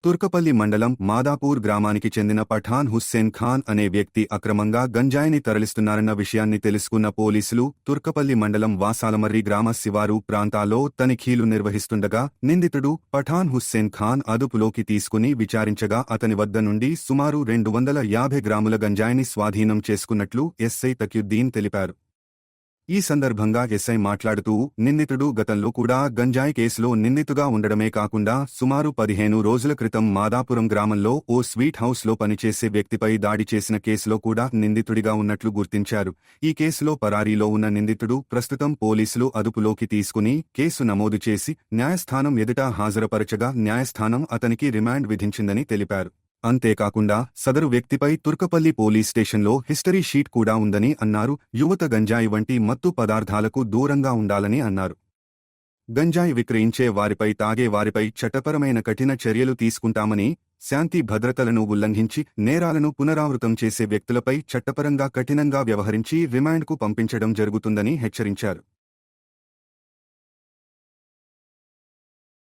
తుర్కపల్లి మండలం మాదాపూర్ గ్రామానికి చెందిన పఠాన్ హుస్సేన్ ఖాన్ అనే వ్యక్తి అక్రమంగా గంజాయిని తరలిస్తున్నారన్న విషయాన్ని తెలుసుకున్న పోలీసులు తుర్కపల్లి మండలం వాసాలమర్రి గ్రామ శివారు ప్రాంతాల్లో తనిఖీలు నిర్వహిస్తుండగా నిందితుడు పఠాన్ హుస్సేన్ ఖాన్ అదుపులోకి తీసుకుని విచారించగా అతని వద్ద నుండి సుమారు 250 గ్రాముల గంజాయిని స్వాధీనం చేసుకున్నట్లు ఎస్ఐ తక్యుద్దీన్ తెలిపారు. ఈ సందర్భంగా ఎస్ఐ మాట్లాడుతూ నిందితుడు గతంలో కూడా గంజాయి కేసులో నిందితుగా ఉండడమే కాకుండా సుమారు 15 రోజుల క్రితం మాదాపురం గ్రామంలో ఓ స్వీట్ హౌస్లో పనిచేసే వ్యక్తిపై దాడి చేసిన కేసులో కూడా నిందితుడిగా ఉన్నట్లు గుర్తించారు. ఈ కేసులో పరారీలో ఉన్న నిందితుడు ప్రస్తుతం పోలీసులు అదుపులోకి తీసుకుని కేసు నమోదు చేసి న్యాయస్థానం ఎదుట హాజరుపరచగా న్యాయస్థానం అతనికి రిమాండ్ విధించిందని తెలిపారు. అంతేకాకుండా సదరు వ్యక్తిపై తుర్కపల్లి పోలీస్ స్టేషన్లో హిస్టరీ షీట్ కూడా ఉందని అన్నారు. యువత గంజాయి వంటి మత్తు పదార్థాలకు దూరంగా ఉండాలని అన్నారు. గంజాయి విక్రయించే వారిపై తాగే వారిపై చట్టపరమైన కఠిన చర్యలు తీసుకుంటామని, శాంతి భద్రతలను ఉల్లంఘించి నేరాలను పునరావృతం చేసే వ్యక్తులపై చట్టపరంగా కఠినంగా వ్యవహరించి రిమాండ్కు పంపించడం జరుగుతుందని హెచ్చరించారు.